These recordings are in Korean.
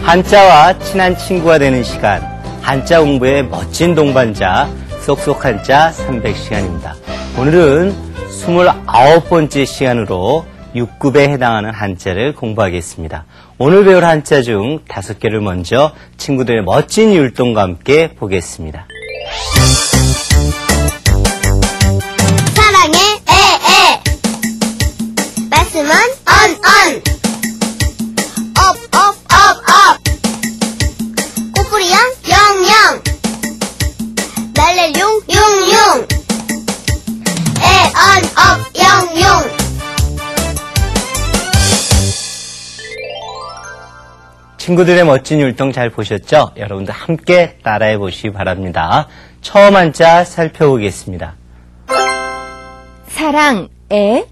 한자와 친한 친구가 되는 시간, 한자 공부의 멋진 동반자, 쏙쏙 한자 300시간입니다. 오늘은 29번째 시간으로 6급에 해당하는 한자를 공부하겠습니다. 오늘 배울 한자 중 5개를 먼저 친구들의 멋진 율동과 함께 보겠습니다. 사랑해 에 말씀은 언 업 꼬부리양 영영 날래 용 에 언 업 영용. 친구들의 멋진 율동 잘 보셨죠? 여러분들 함께 따라해 보시기 바랍니다. 처음 한자 살펴보겠습니다. 사랑애.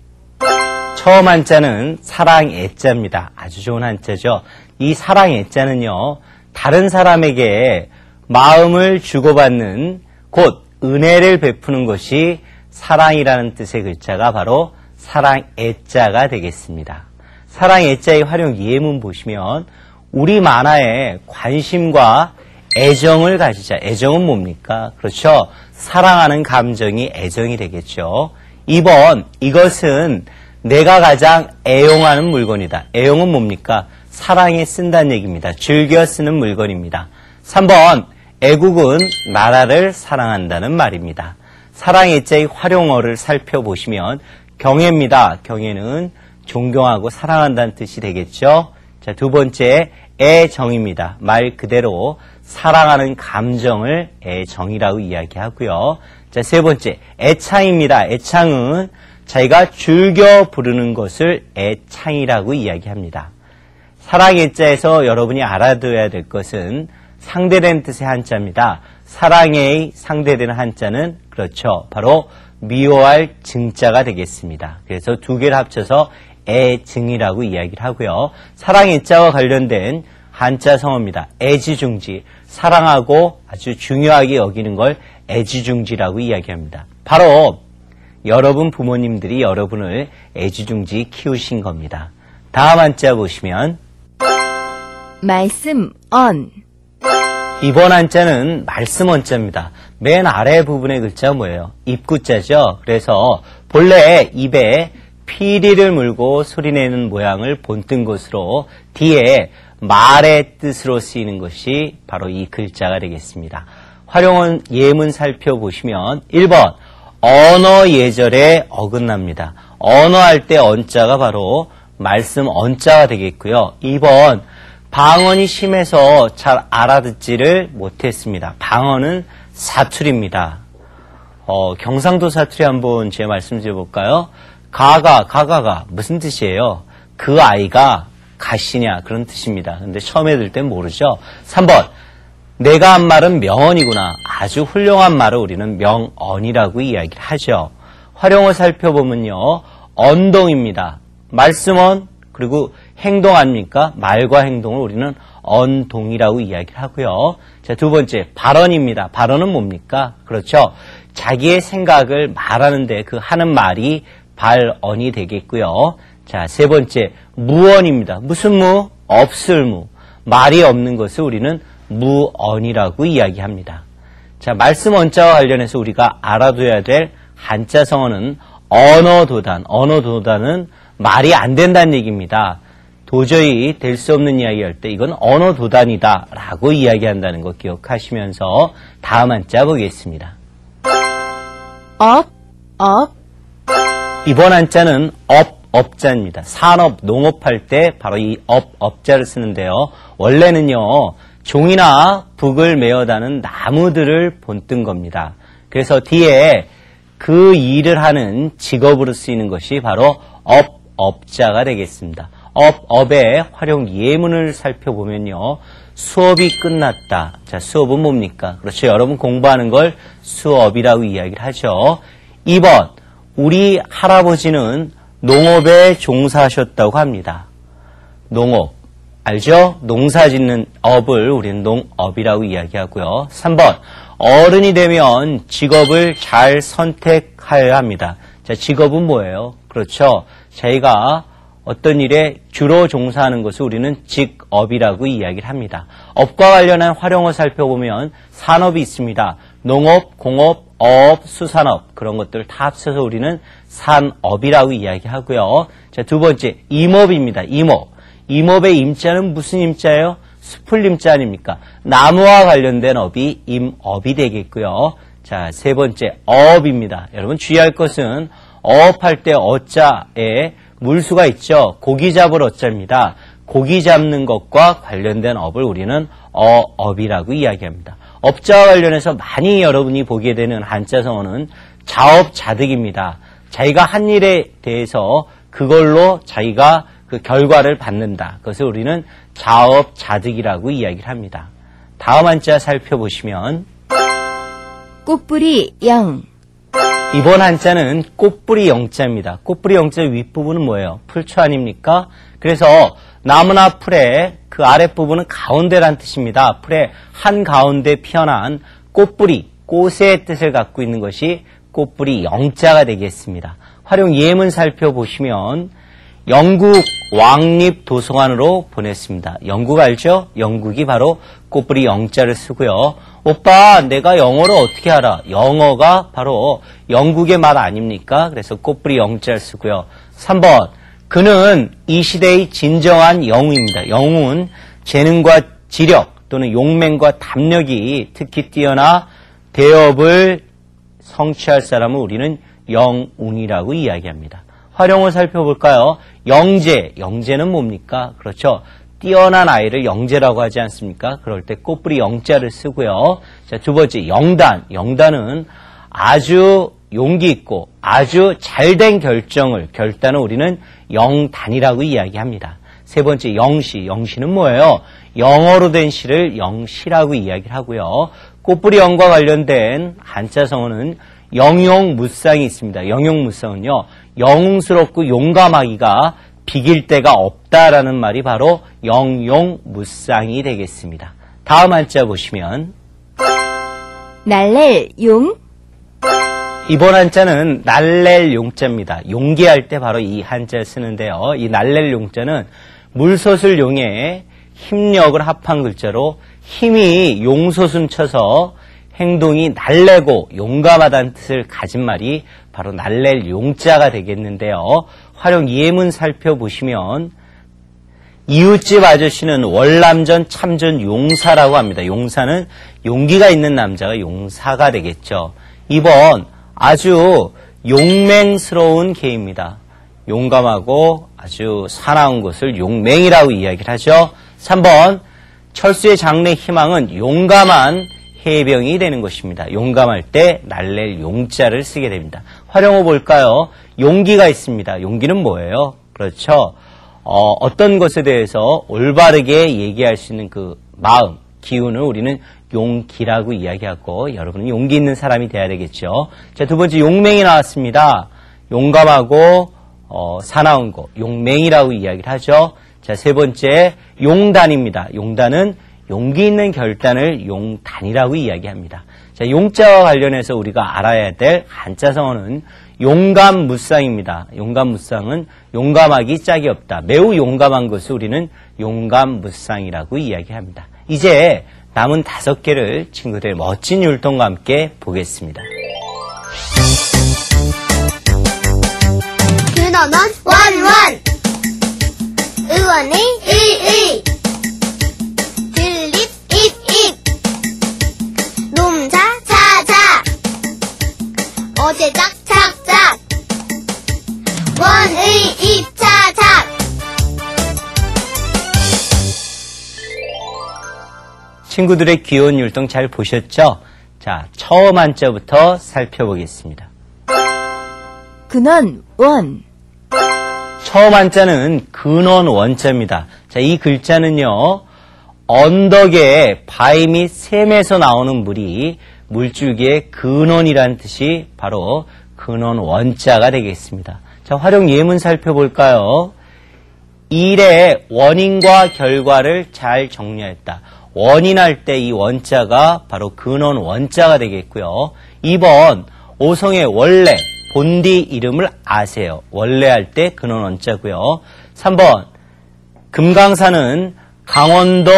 처음 한자는 사랑애자입니다. 아주 좋은 한자죠. 이 사랑애자는요, 다른 사람에게 마음을 주고받는 곧 은혜를 베푸는 것이 사랑이라는 뜻의 글자가 바로 사랑애자가 되겠습니다. 사랑애자의 활용 예문 보시면 우리 만화에 관심과 애정을 가지자. 애정은 뭡니까? 그렇죠. 사랑하는 감정이 애정이 되겠죠. 2번, 이것은 내가 가장 애용하는 물건이다. 애용은 뭡니까? 사랑에 쓴다는 얘기입니다. 즐겨 쓰는 물건입니다. 3번, 애국은 나라를 사랑한다는 말입니다. 사랑애자의 활용어를 살펴보시면 경애입니다. 경애는 존경하고 사랑한다는 뜻이 되겠죠. 자, 두 번째, 애정입니다. 말 그대로 사랑하는 감정을 애정이라고 이야기하고요. 자, 세 번째, 애창입니다. 애창은 자기가 즐겨 부르는 것을 애창이라고 이야기합니다. 사랑애자에서 여러분이 알아둬야 될 것은 상대된 뜻의 한자입니다. 사랑의 상대되는 한자는 그렇죠. 바로 미워할 증자가 되겠습니다. 그래서 두 개를 합쳐서 애증이라고 이야기를 하고요. 사랑애자와 관련된 한자 성어입니다. 애지중지, 사랑하고 아주 중요하게 여기는 걸 애지중지라고 이야기합니다. 바로 여러분 부모님들이 여러분을 애지중지 키우신 겁니다. 다음 한자 보시면 말씀 언. 이번 한자는 말씀 언자입니다. 맨 아래 부분의 글자 뭐예요? 입구자죠. 그래서 본래 입에 피리를 물고 소리내는 모양을 본뜬 것으로 뒤에 말의 뜻으로 쓰이는 것이 바로 이 글자가 되겠습니다. 활용은 예문 살펴보시면 1번 언어 예절에 어긋납니다. 언어할 때 언자가 바로 말씀 언자가 되겠고요. 2번 방언이 심해서 잘 알아듣지를 못했습니다. 방언은 사투리입니다. 경상도 사투리 한번 제 말씀 드려볼까요? 가가 무슨 뜻이에요? 그 아이가 가시냐 그런 뜻입니다. 근데 처음에 들 땐 모르죠. 3번 내가 한 말은 명언이구나. 아주 훌륭한 말을 우리는 명언이라고 이야기를 하죠. 활용을 살펴보면요. 언동입니다. 말씀언 그리고 행동 아닙니까? 말과 행동을 우리는 언동이라고 이야기를 하고요. 자, 두 번째 발언입니다. 발언은 뭡니까? 그렇죠. 자기의 생각을 말하는데 그 하는 말이 발언이 되겠고요. 자, 세 번째 무언입니다. 무슨 무? 없을 무. 말이 없는 것을 우리는 무언이라고 이야기합니다. 자, 말씀 언자와 관련해서 우리가 알아둬야 될 한자 성어는 언어도단. 언어도단은 말이 안 된다는 얘기입니다. 도저히 될 수 없는 이야기 할 때 이건 언어도단이다 라고 이야기한다는 거 기억하시면서 다음 한자 보겠습니다. 업. 이번 한자는 업자입니다. 산업, 농업할 때 바로 이 업자를 쓰는데요. 원래는요. 종이나 북을 메어다는 나무들을 본뜬 겁니다. 그래서 뒤에 그 일을 하는 직업으로 쓰이는 것이 바로 업자가 되겠습니다. 업의 활용 예문을 살펴보면요. 수업이 끝났다. 자, 수업은 뭡니까? 그렇죠. 여러분 공부하는 걸 수업이라고 이야기를 하죠. 2번, 우리 할아버지는 농업에 종사하셨다고 합니다. 농업, 알죠? 농사 짓는 업을 우리는 농업이라고 이야기하고요. 3번, 어른이 되면 직업을 잘 선택해야 합니다. 자, 직업은 뭐예요? 그렇죠. 저희가 어떤 일에 주로 종사하는 것을 우리는 직업이라고 이야기를 합니다. 업과 관련한 활용어 살펴보면 산업이 있습니다. 농업, 공업, 어업, 수산업 그런 것들을 다 합쳐서 우리는 산업이라고 이야기하고요. 자, 두 번째 임업입니다. 임업. 임업의 임자는 무슨 임자예요? 숲을 임자 아닙니까? 나무와 관련된 업이 임업이 되겠고요. 자, 세 번째 어업입니다. 여러분 주의할 것은 어업할 때 어자에 물수가 있죠. 고기 잡을 어자입니다. 고기 잡는 것과 관련된 업을 우리는 어업이라고 이야기합니다. 업자와 관련해서 많이 여러분이 보게 되는 한자성어는 자업자득입니다. 자기가 한 일에 대해서 그걸로 자기가 그 결과를 받는다. 그것을 우리는 자업자득이라고 이야기를 합니다. 다음 한자 살펴보시면 꽃뿌리 영. 이번 한자는 꽃뿌리 영자입니다. 꽃뿌리 영자 윗부분은 뭐예요? 풀초 아닙니까? 그래서 나무나 풀의 그 아랫부분은 가운데란 뜻입니다. 풀의 한가운데 피어난 꽃뿌리, 꽃의 뜻을 갖고 있는 것이 꽃뿌리 영자가 되겠습니다. 활용 예문 살펴보시면 영국 왕립 도서관으로 보냈습니다. 영국 알죠? 영국이 바로 꽃뿌리 영자를 쓰고요. 오빠 내가 영어를 어떻게 알아? 영어가 바로 영국의 말 아닙니까? 그래서 꽃뿌리 영자를 쓰고요. 3번 그는 이 시대의 진정한 영웅입니다. 영웅은 재능과 지력 또는 용맹과 담력이 특히 뛰어나 대업을 성취할 사람을 우리는 영웅이라고 이야기합니다. 활용을 살펴볼까요? 영재, 영재는 뭡니까? 그렇죠. 뛰어난 아이를 영재라고 하지 않습니까? 그럴 때 꽃뿌리 영자를 쓰고요. 자, 두 번째 영단, 영단은 아주 용기 있고 아주 잘된 결단을 우리는 영단이라고 이야기합니다. 세 번째 영시, 영시는 뭐예요? 영어로 된 시를 영시라고 이야기를 하고요. 꽃뿌리 영과 관련된 한자성어는 영용무쌍이 있습니다. 영용무쌍은요, 영웅스럽고 용감하기가 비길 데가 없다라는 말이 바로 영용무쌍이 되겠습니다. 다음 한자 보시면 날랠 용. 이번 한자는 날랠 용자입니다. 용기할 때 바로 이 한자를 쓰는데요. 이 날랠 용자는 물솥을 용해 힘력을 합한 글자로 힘이 용솥은 쳐서 행동이 날래고 용감하다는 뜻을 가진 말이 바로 날랠 용자가 되겠는데요. 활용 예문 살펴보시면 이웃집 아저씨는 월남전 참전 용사라고 합니다. 용사는 용기가 있는 남자가 용사가 되겠죠. 2번 아주 용맹스러운 개입니다. 용감하고 아주 사나운 것을 용맹이라고 이야기를 하죠. 3번 철수의 장래 희망은 용감한 해병이 되는 것입니다. 용감할 때 날랠 용자를 쓰게 됩니다. 활용어 볼까요? 용기가 있습니다. 용기는 뭐예요? 그렇죠. 어떤 것에 대해서 올바르게 얘기할 수 있는 그 마음, 기운을 우리는 용기라고 이야기하고 여러분은 용기 있는 사람이 돼야 되겠죠. 자, 두 번째 용맹이 나왔습니다. 용감하고 사나운 거, 용맹이라고 이야기를 하죠. 자, 세 번째 용단입니다. 용단은 용기 있는 결단을 용단이라고 이야기합니다. 자, 용자와 관련해서 우리가 알아야 될 한자성어는 용감무쌍입니다. 용감무쌍은 용감하기 짝이 없다. 매우 용감한 것을 우리는 용감무쌍이라고 이야기합니다. 이제 남은 5개를 친구들 멋진 율동과 함께 보겠습니다. 근원은 원원 의원의 의의 들립 입입 놈자 자자 어제작 작작 원의 입자작 친구들의 귀여운 율동 잘 보셨죠? 자, 처음 한자부터 살펴보겠습니다. 근원 원. 처음 한자는 근원 원자입니다. 자, 이 글자는요, 언덕에 바위 및 샘에서 나오는 물이 물줄기의 근원이라는 뜻이 바로 근원 원자가 되겠습니다. 자, 활용 예문 살펴볼까요? 일의 원인과 결과를 잘 정리했다. 원인할 때 이 원자가 바로 근원 원자가 되겠고요. 2번 오성의 원래 본디 이름을 아세요. 원래 할 때 근원 원자고요. 3번, 금강산은 강원도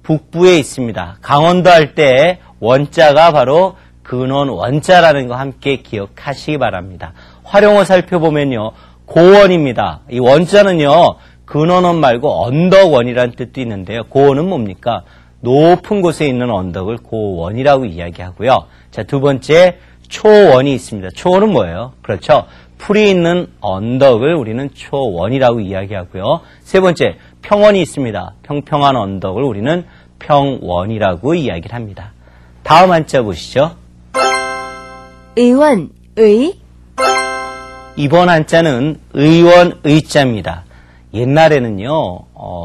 북부에 있습니다. 강원도 할 때 원자가 바로 근원 원자라는 거 함께 기억하시기 바랍니다. 활용어 살펴보면요. 고원입니다. 이 원자는요. 근원원 말고 언덕원이라는 뜻도 있는데요. 고원은 뭡니까? 높은 곳에 있는 언덕을 고원이라고 이야기하고요. 자, 두 번째 초원이 있습니다. 초원은 뭐예요? 그렇죠. 풀이 있는 언덕을 우리는 초원이라고 이야기하고요. 세 번째 평원이 있습니다. 평평한 언덕을 우리는 평원이라고 이야기를 합니다. 다음 한자 보시죠. 의원, 의, 이번 한자는 의원, 의자입니다. 옛날에는요,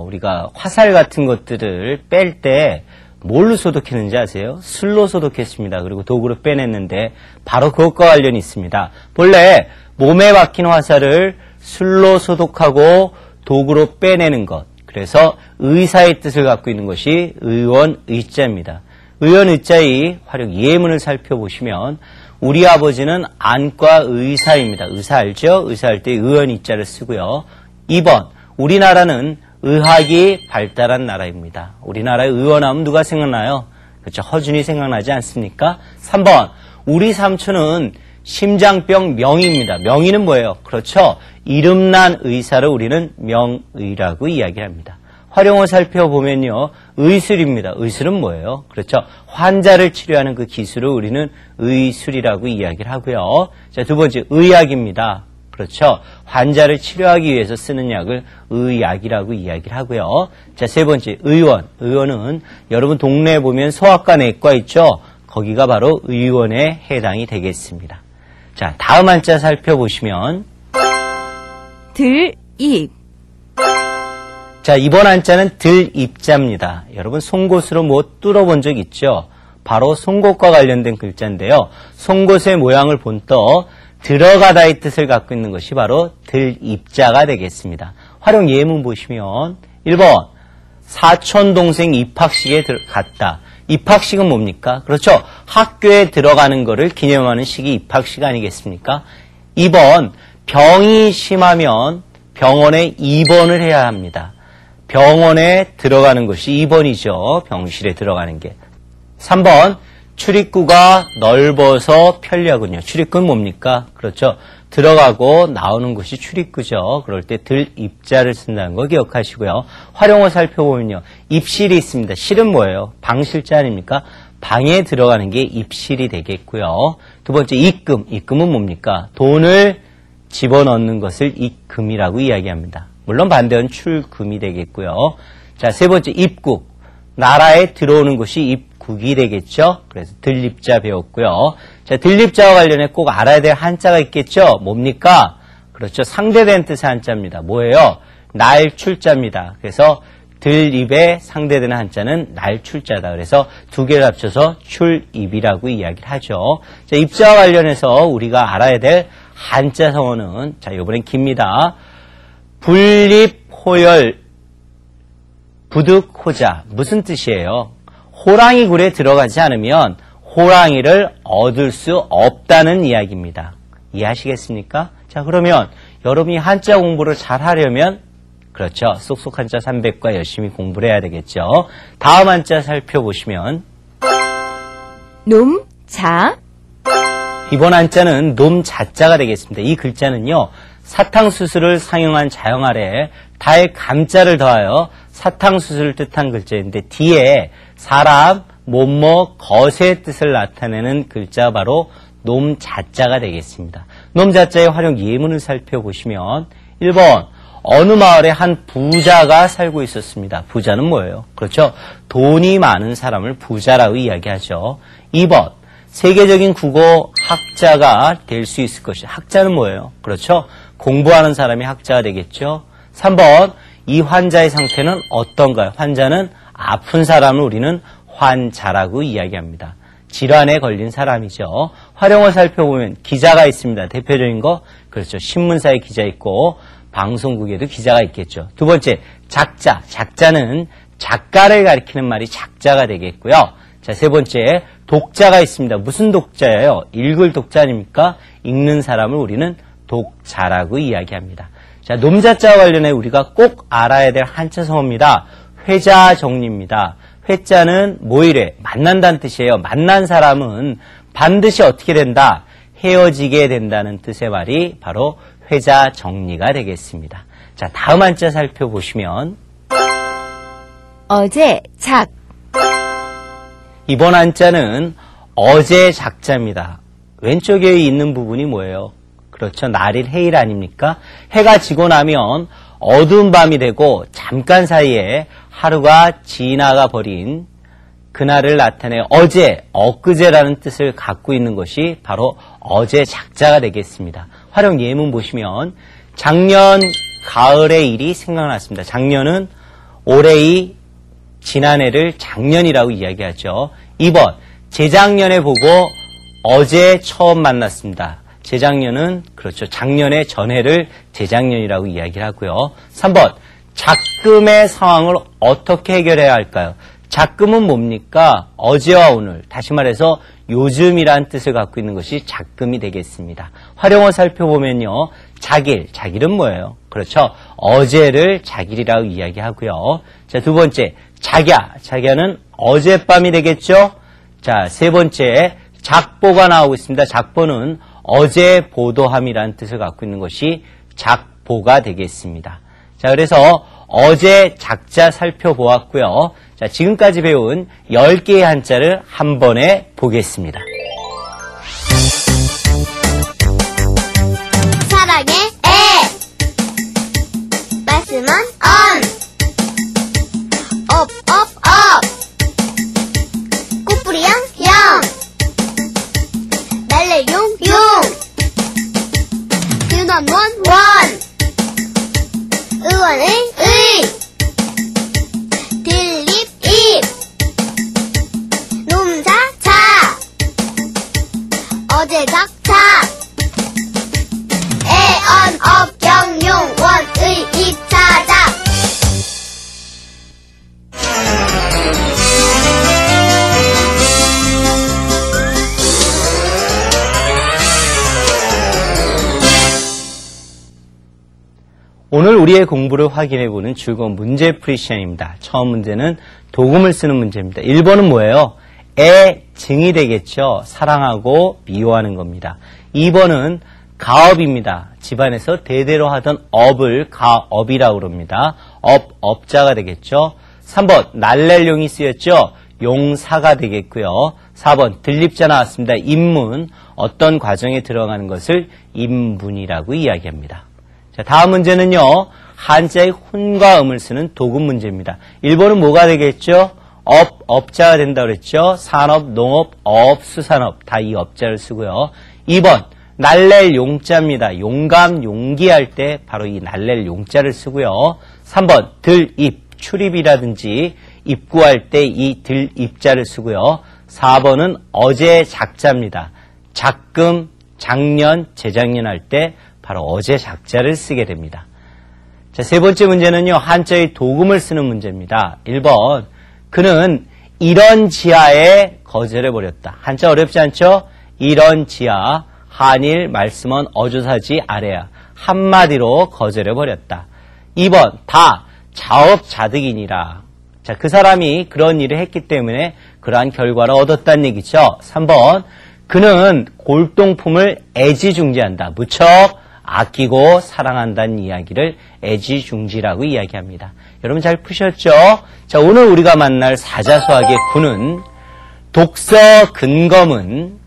우리가 화살 같은 것들을 뺄 때 뭘로 소독했는지 아세요? 술로 소독했습니다. 그리고 도구로 빼냈는데 바로 그것과 관련이 있습니다. 본래 몸에 박힌 화살을 술로 소독하고 도구로 빼내는 것. 그래서 의사의 뜻을 갖고 있는 것이 의원, 의자입니다. 의원, 의자의 활용 예문을 살펴보시면 우리 아버지는 안과 의사입니다. 의사 알죠? 의사할 때 의원, 의자를 쓰고요. 2번, 우리나라는 의학이 발달한 나라입니다. 우리나라의 의원하면 누가 생각나요? 그렇죠. 허준이 생각나지 않습니까? 3번, 우리 삼촌은 심장병 명의입니다. 명의는 뭐예요? 그렇죠. 이름난 의사를 우리는 명의라고 이야기합니다. 활용어 살펴보면요. 의술입니다. 의술은 뭐예요? 그렇죠. 환자를 치료하는 그 기술을 우리는 의술이라고 이야기를 하고요. 자, 두 번째, 의약입니다. 그렇죠. 환자를 치료하기 위해서 쓰는 약을 의약이라고 이야기를 하고요. 자, 세 번째, 의원. 의원은 여러분 동네에 보면 소아과 내과 있죠? 거기가 바로 의원에 해당이 되겠습니다. 자, 다음 한자 살펴보시면 들, 입, 자, 이번 한자는 들입자입니다. 여러분 송곳으로 뭐 뚫어본 적 있죠? 바로 송곳과 관련된 글자인데요. 송곳의 모양을 본떠 들어가다의 뜻을 갖고 있는 것이 바로 들입자가 되겠습니다. 활용 예문 보시면 1번 사촌 동생 입학식에 갔다. 입학식은 뭡니까? 그렇죠. 학교에 들어가는 것을 기념하는 식이 입학식 아니겠습니까? 2번 병이 심하면 병원에 입원을 해야 합니다. 병원에 들어가는 것이 2번이죠. 병실에 들어가는 게. 3번 출입구가 넓어서 편리하군요. 출입구는 뭡니까? 그렇죠. 들어가고 나오는 것이 출입구죠. 그럴 때 들입자를 쓴다는 거 기억하시고요. 활용어 살펴보면요. 입실이 있습니다. 실은 뭐예요? 방실자 아닙니까? 방에 들어가는 게 입실이 되겠고요. 두 번째 입금. 입금은 뭡니까? 돈을 집어넣는 것을 입금이라고 이야기합니다. 물론 반대는 출금이 되겠고요. 자, 세 번째 입국. 나라에 들어오는 것이 입국이 되겠죠. 그래서 들입자 배웠고요. 자, 들입자와 관련해 꼭 알아야 될 한자가 있겠죠. 뭡니까? 그렇죠. 상대된 뜻의 한자입니다. 뭐예요? 날출자입니다. 그래서 들입에 상대되는 한자는 날출자다. 그래서 두 개를 합쳐서 출입이라고 이야기를 하죠. 자, 입자와 관련해서 우리가 알아야 될 한자 성어는 자, 이번엔 깁니다. 분립호열 부득호자. 무슨 뜻이에요? 호랑이 굴에 들어가지 않으면 호랑이를 얻을 수 없다는 이야기입니다. 이해하시겠습니까? 자, 그러면 여러분이 한자 공부를 잘 하려면 그렇죠. 쏙쏙 한자 300과 열심히 공부를 해야 되겠죠. 다음 한자 살펴보시면 놈, 자, 이번 한자는 놈자자가 되겠습니다. 이 글자는요. 사탕수수를 상용한 자형 아래에 달 감자를 더하여 사탕수수를 뜻한 글자인데 뒤에 사람, 뭐뭐, 것의 뜻을 나타내는 글자 바로 놈자자가 되겠습니다. 놈자자의 활용 예문을 살펴보시면 1번 어느 마을에 한 부자가 살고 있었습니다. 부자는 뭐예요? 그렇죠. 돈이 많은 사람을 부자라고 이야기하죠. 2번 세계적인 국어 학자가 될 수 있을 것이다. 학자는 뭐예요? 그렇죠. 공부하는 사람이 학자가 되겠죠. 3번 이 환자의 상태는 어떤가요? 환자는 아픈 사람을 우리는 환자라고 이야기합니다. 질환에 걸린 사람이죠. 활용을 살펴보면 기자가 있습니다. 대표적인 거 그렇죠. 신문사에 기자 있고 방송국에도 기자가 있겠죠. 두 번째 작자. 작자는 작가를 가리키는 말이 작자가 되겠고요. 자, 세 번째 독자가 있습니다. 무슨 독자예요? 읽을 독자 아닙니까? 읽는 사람을 우리는 독자라고 이야기합니다. 자, 놈자자와 관련해 우리가 꼭 알아야 될 한자성어입니다. 회자정리입니다. 회자는 모이래, 만난다는 뜻이에요. 만난 사람은 반드시 어떻게 된다? 헤어지게 된다는 뜻의 말이 바로 회자정리가 되겠습니다. 자, 다음 한자 살펴보시면 어제 작, 이번 한자는 어제 작자입니다. 왼쪽에 있는 부분이 뭐예요? 그렇죠. 날일 해일 아닙니까? 해가 지고 나면 어두운 밤이 되고 잠깐 사이에 하루가 지나가 버린 그날을 나타내 어제, 엊그제라는 뜻을 갖고 있는 것이 바로 어제 작자가 되겠습니다. 활용 예문 보시면 작년 가을의 일이 생각났습니다. 작년은 올해의 지난해를 작년이라고 이야기하죠. 2번, 재작년에 보고 어제 처음 만났습니다. 재작년은 그렇죠. 작년의 전해를 재작년이라고 이야기를 하고요. 3번, 작금의 상황을 어떻게 해결해야 할까요? 작금은 뭡니까? 어제와 오늘, 다시 말해서 요즘이란 뜻을 갖고 있는 것이 작금이 되겠습니다. 활용어 살펴보면요. 작일, 작일은 뭐예요? 그렇죠. 어제를 작일이라고 이야기하고요. 자, 두 번째, 작야, 작야는 어젯밤이 되겠죠? 자, 세 번째, 작보가 나오고 있습니다. 작보는 어제 보도함이라는 뜻을 갖고 있는 것이 작보가 되겠습니다. 자, 그래서 어제 작자 살펴보았고요. 자, 지금까지 배운 10개의 한자를 한 번에 보겠습니다. 사랑의 애, 말씀은 언, 업, 꽃뿌리 영, 날래 용, 윤원, 원, 의원의 의, 들립, 입, 놈자, 자, 어제 작자, 애언, 업, 경, 용, 원, 의, 입, 자, 작. 오늘 우리의 공부를 확인해보는 즐거운 문제풀이 시간입니다. 처음 문제는 도금을 쓰는 문제입니다. 1번은 뭐예요? 애증이 되겠죠. 사랑하고 미워하는 겁니다. 2번은 가업입니다. 집안에서 대대로 하던 업을 가업이라고 그럽니다. 업자가 되겠죠. 3번 날렐용이 쓰였죠. 용사가 되겠고요. 4번 들립자 나왔습니다. 입문, 어떤 과정에 들어가는 것을 입문이라고 이야기합니다. 자, 다음 문제는요. 한자의 훈과 음을 쓰는 도금 문제입니다. 1번은 뭐가 되겠죠? 업자가 된다고 그랬죠. 산업, 농업, 어업, 수산업 다 이 업자를 쓰고요. 2번 날렐 용자입니다. 용감, 용기할 때 바로 이 날렐 용자를 쓰고요. 3번 들입, 출입이라든지 입구할 때 이 들입자를 쓰고요. 4번은 어제 작자입니다. 작금, 작년, 재작년 할 때 바로 어제 작자를 쓰게 됩니다. 자, 세 번째 문제는요. 한자의 도금을 쓰는 문제입니다. 1번, 그는 이런 지하에 거절해버렸다. 한자 어렵지 않죠? 이런 지하, 한일, 말씀은 어조사지 아래야. 한마디로 거절해버렸다. 2번, 다 자업자득이니라. 자, 그 사람이 그런 일을 했기 때문에 그러한 결과를 얻었다는 얘기죠. 3번, 그는 골동품을 애지중지한다. 무척 아끼고 사랑한다는 이야기를 애지중지라고 이야기합니다. 여러분 잘 푸셨죠? 자, 오늘 우리가 만날 사자수학의 구는 독서 근검은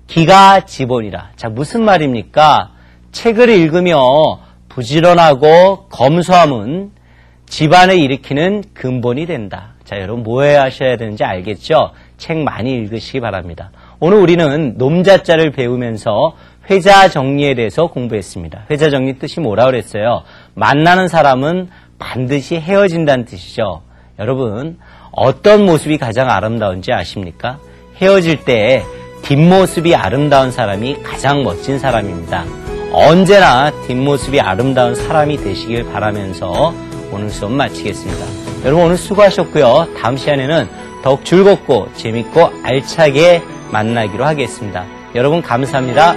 기가 지본이라. 자, 무슨 말입니까? 책을 읽으며 부지런하고 검소함은 집안을 일으키는 근본이 된다. 자, 여러분 뭐 해야 하셔야 되는지 알겠죠? 책 많이 읽으시기 바랍니다. 오늘 우리는 놈자자를 배우면서 회자 정리에 대해서 공부했습니다. 회자 정리 뜻이 뭐라고 그랬어요? 만나는 사람은 반드시 헤어진다는 뜻이죠. 여러분, 어떤 모습이 가장 아름다운지 아십니까? 헤어질 때 뒷모습이 아름다운 사람이 가장 멋진 사람입니다. 언제나 뒷모습이 아름다운 사람이 되시길 바라면서 오늘 수업 마치겠습니다. 여러분 오늘 수고하셨고요. 다음 시간에는 더욱 즐겁고 재밌고 알차게 만나기로 하겠습니다. 여러분 감사합니다.